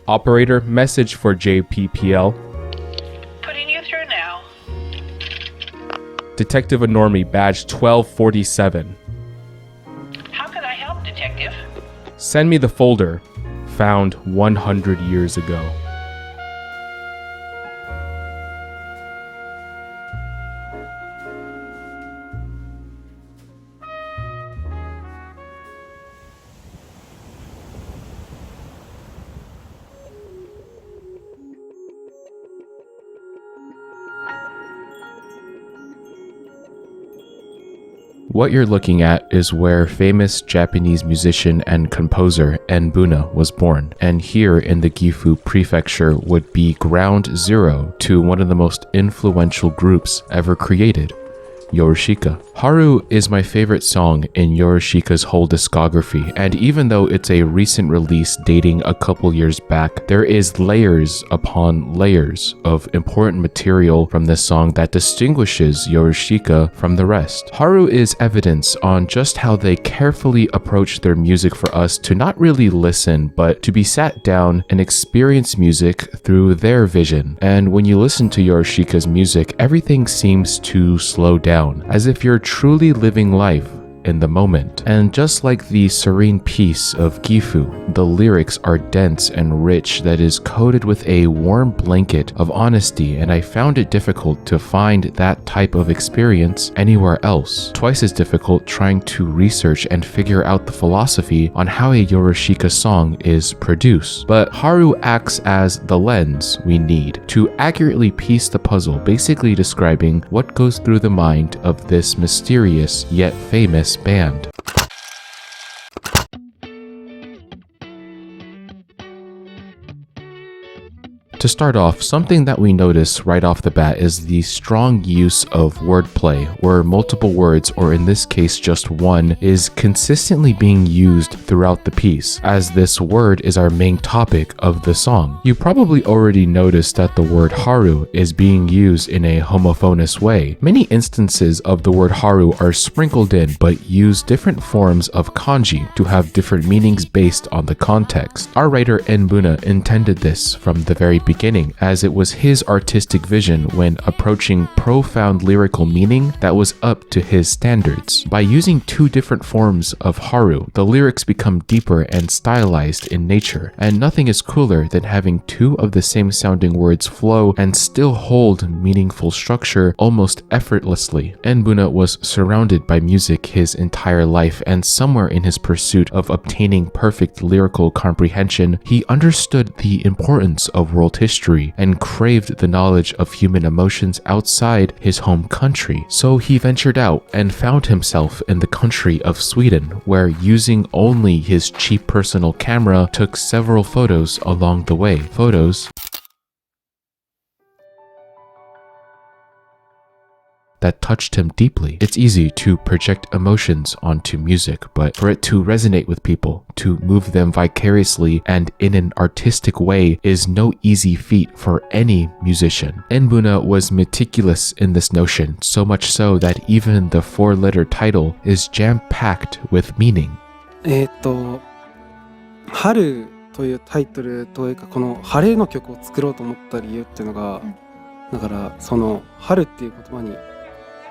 Operator, message for JPPL. Putting you through now. Detective Enormi, badge 1247. How can I help, Detective? Send me the folder. Found 100 years ago. What you're looking at is where famous Japanese musician and composer Nbuna was born, and here in the Gifu prefecture would be ground zero to one of the most influential groups ever created, Yorushika. Haru is my favorite song in Yorushika's whole discography, and even though it's a recent release dating a couple years back, there is layers upon layers of important material from this song that distinguishes Yorushika from the rest. Haru is evidence on just how they carefully approach their music for us to not really listen, but to be sat down and experience music through their vision. And when you listen to Yorushika's music, everything seems to slow down, as if you're truly living life in the moment. And just like the serene peace of Gifu, the lyrics are dense and rich that is coated with a warm blanket of honesty, and I found it difficult to find that type of experience anywhere else. Twice as difficult trying to research and figure out the philosophy on how a Yorushika song is produced. But Haru acts as the lens we need to accurately piece the puzzle, basically describing what goes through the mind of this mysterious yet famous band. To start off, something that we notice right off the bat is the strong use of wordplay, where multiple words, or in this case just one, is consistently being used throughout the piece, as this word is our main topic of the song. You probably already noticed that the word Haru is being used in a homophonous way. Many instances of the word Haru are sprinkled in, but use different forms of kanji to have different meanings based on the context. Our writer Nbuna intended this from the very beginning, as it was his artistic vision when approaching profound lyrical meaning that was up to his standards. By using two different forms of Haru, the lyrics become deeper and stylized in nature, and nothing is cooler than having two of the same sounding words flow and still hold meaningful structure almost effortlessly. Nbuna was surrounded by music his entire life, and somewhere in his pursuit of obtaining perfect lyrical comprehension, he understood the importance of world history and craved the knowledge of human emotions outside his home country. So he ventured out and found himself in the country of Sweden, where using only his cheap personal camera took several photos along the way. Photos that touched him deeply. It's easy to project emotions onto music, but for it to resonate with people, to move them vicariously and in an artistic way is no easy feat for any musician. Nbuna was meticulous in this notion, so much so that even the four-letter title is jam-packed with meaning. 春というタイトルというか、この晴れの曲を作ろうと思った理由っていうのが、だからその春っていう言葉に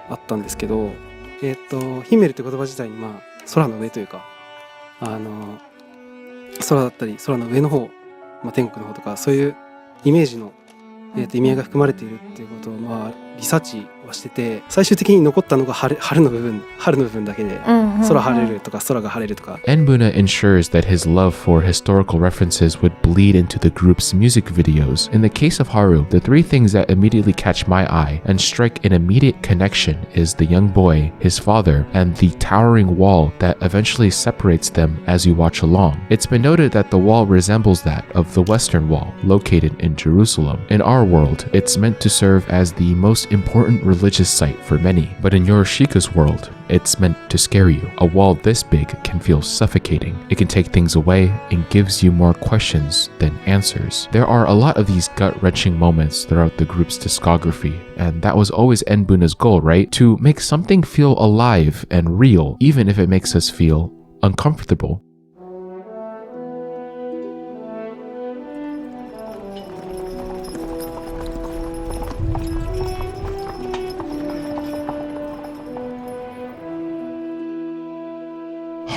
あったんですけど、ヒメルって言葉自体に空の上というか、空だったり空の上の方、天国の方とかそういうイメージの、意味合いが含まれているっていうことをリサーチはしてて、最終的に残ったのが春の部分だけで、空晴れるとか空が晴れるとか。Nbuna ensures that his love for historical references would bleed into the group's music videos. In the case of Haru, the three things that immediately catch my eye and strike an immediate connection is the young boy, his father, and the towering wall that eventually separates them as you watch along. It's been noted that the wall resembles that of the Western Wall, located in Jerusalem. In our world, it's meant to serve as the most important religious site for many, but in Yorushika's world, it's meant to scare you. A wall this big can feel suffocating. It can take things away and gives you more questions than answers. There are a lot of these gut-wrenching moments throughout the group's discography, and that was always Nbuna's goal, right? To make something feel alive and real, even if it makes us feel uncomfortable.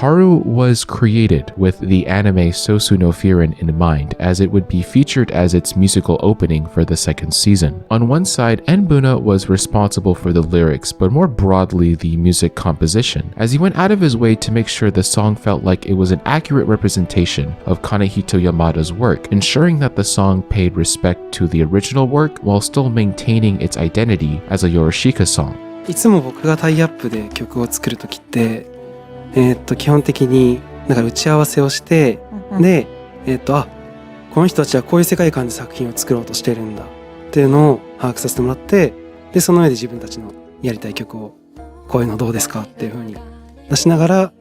Haru was created with the anime Sosu no Frieren in mind, as it would be featured as its musical opening for the second season. On one side, Buna was responsible for the lyrics, but more broadly the music composition, as he went out of his way to make sure the song felt like it was an accurate representation of Kanehito Yamada's work, ensuring that the song paid respect to the original work while still maintaining its identity as a Yorushika song. いつも僕がタイアップで曲を作るときって、基本的になんか打ち合わせをして、で、この人たちはこういう世界観で作品を作ろうとしてるんだっていうのを把握させてもらって、でその上で自分たちのやりたい曲をこういうのどうですかっていう風に出しながら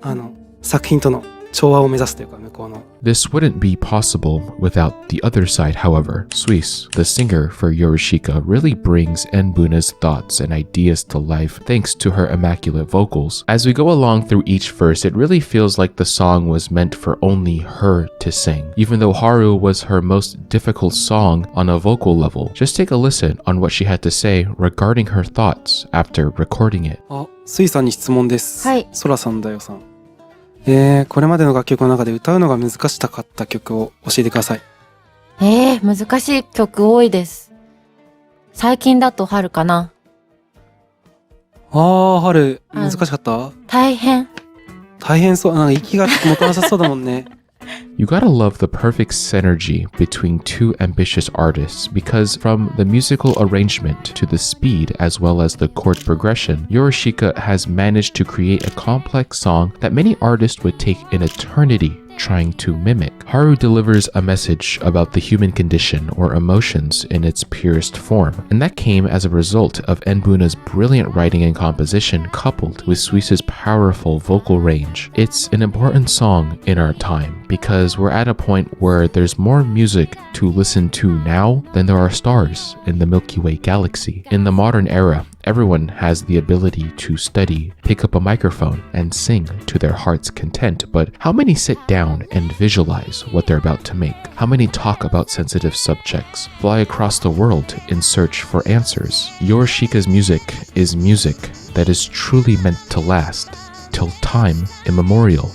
作品との調和を目指すというか向こうの。This wouldn't be possible without the other side, however. Suisse, the singer for Yorushika, really brings Buna's thoughts and ideas to life thanks to her immaculate vocals. As we go along through each verse, it really feels like the song was meant for only her to sing, even though Haru was her most difficult song on a vocal level. Just take a listen on what she had to say regarding her thoughts after recording it. スイさんに質問です。はい。ソラさんだよさん。これまでの楽曲の中で歌うのが難しかった曲を教えてください。難しい曲多いです。最近だと春かな。春、難しかった？大変そう。なんか息が持たなさそうだもんね。You gotta love the perfect synergy between two ambitious artists, because from the musical arrangement to the speed as well as the chord progression, Yorushika has managed to create a complex song that many artists would take an eternity trying to mimic. Haru delivers a message about the human condition or emotions in its purest form, and that came as a result of Buna's brilliant writing and composition coupled with Suisse's powerful vocal range. It's an important song in our time because we're at a point where there's more music to listen to now than there are stars in the Milky Way galaxy. In the modern era, everyone has the ability to study, pick up a microphone, and sing to their heart's content, but how many sit down and visualize what they're about to make? How many talk about sensitive subjects, fly across the world in search for answers? Yorushika's music is music that is truly meant to last till time immemorial.